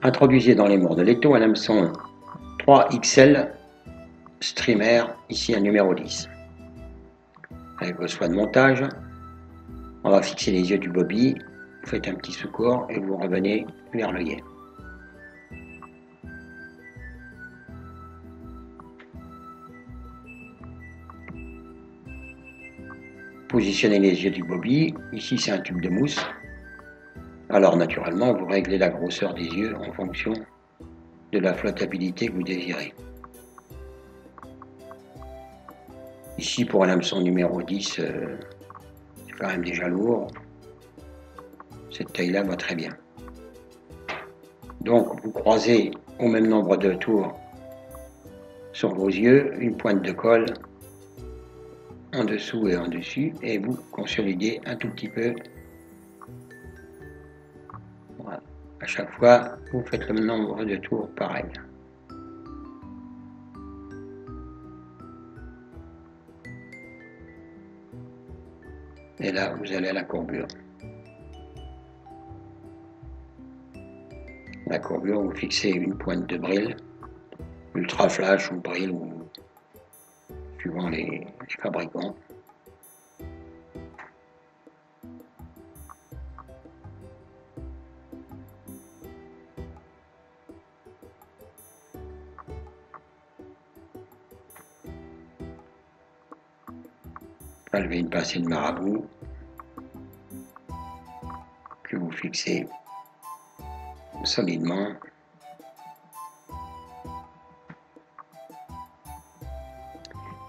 Introduisez dans les morts de l'étau un hameçon 3XL streamer, ici un numéro 10. Avec vos soins de montage, on va fixer les yeux du bobby, vous faites un petit secours et vous revenez vers l'œillet. Positionnez les yeux du bobby, ici c'est un tube de mousse. Alors naturellement, vous réglez la grosseur des yeux en fonction de la flottabilité que vous désirez. Ici pour un hameçon numéro 10, c'est quand même déjà lourd. Cette taille-là va très bien. Donc vous croisez au même nombre de tours sur vos yeux, une pointe de colle en dessous et en dessus, et vous consolidez un tout petit peu. Voilà. À chaque fois, vous faites le nombre de tours pareil. Et là, vous allez à la courbure. La courbure, vous fixez une pointe de bril, ultra flash ou bril, ou suivant les fabricants. Levez une pincée de marabout que vous fixez solidement.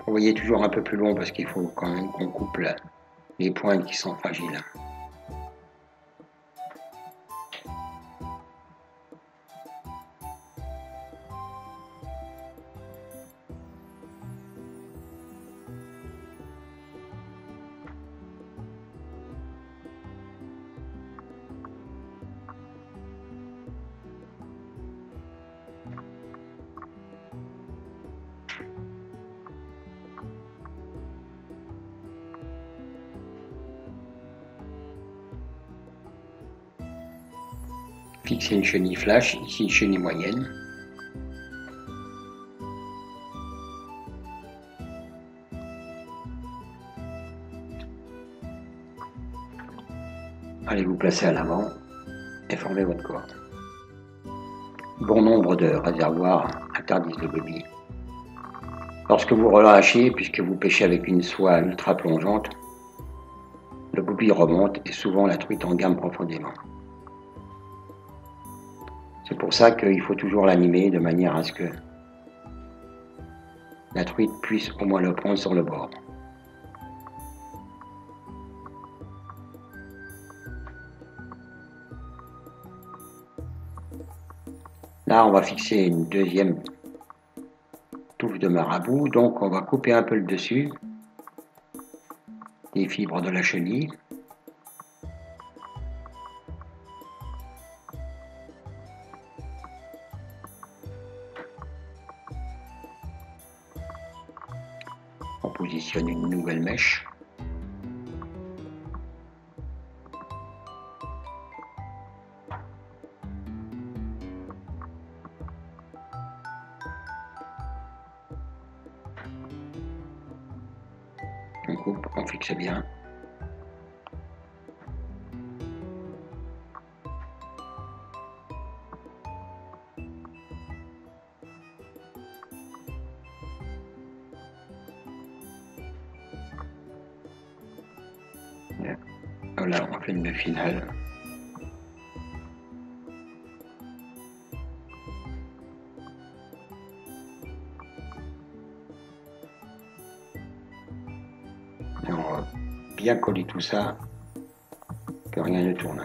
Voyez toujours un peu plus long parce qu'il faut quand même qu'on coupe les pointes qui sont fragiles. Fixez une chenille flash, ici une chenille moyenne. Allez vous placer à l'avant et formez votre corde. Bon nombre de réservoirs interdisent le bobby. Lorsque vous relâchez, puisque vous pêchez avec une soie ultra plongeante, le bobby remonte et souvent la truite engamme profondément. C'est pour ça qu'il faut toujours l'animer de manière à ce que la truite puisse au moins le prendre sur le bord. Là, on va fixer une deuxième touffe de marabout, donc on va couper un peu le dessus des fibres de la chenille. On positionne une nouvelle mèche. On coupe, on fixe bien. Voilà, on fait une nœud finale. Et on va bien coller tout ça, que rien ne tourne.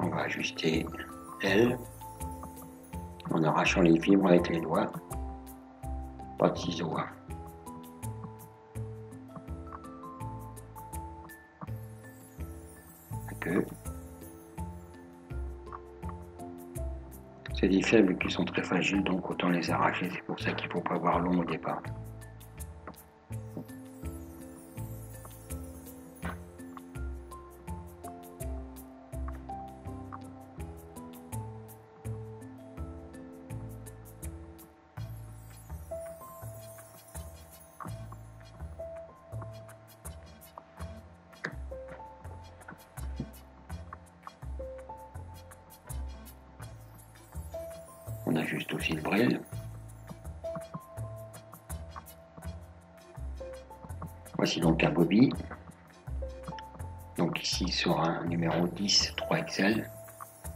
On va ajuster l'aile en arrachant les fibres avec les doigts, pas de ciseaux. queue. C'est des faibles qui sont très fragiles, donc autant les arracher. C'est pour ça qu'il ne faut pas avoir long au départ. On ajuste aussi le braille. Voici donc un bobby. Donc ici sur un numéro 10 3XL.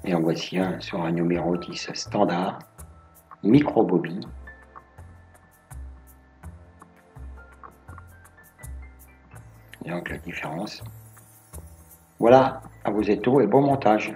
Et en voici un sur un numéro 10 standard, micro bobby. Et donc la différence. Voilà, à vos étaux et bon montage.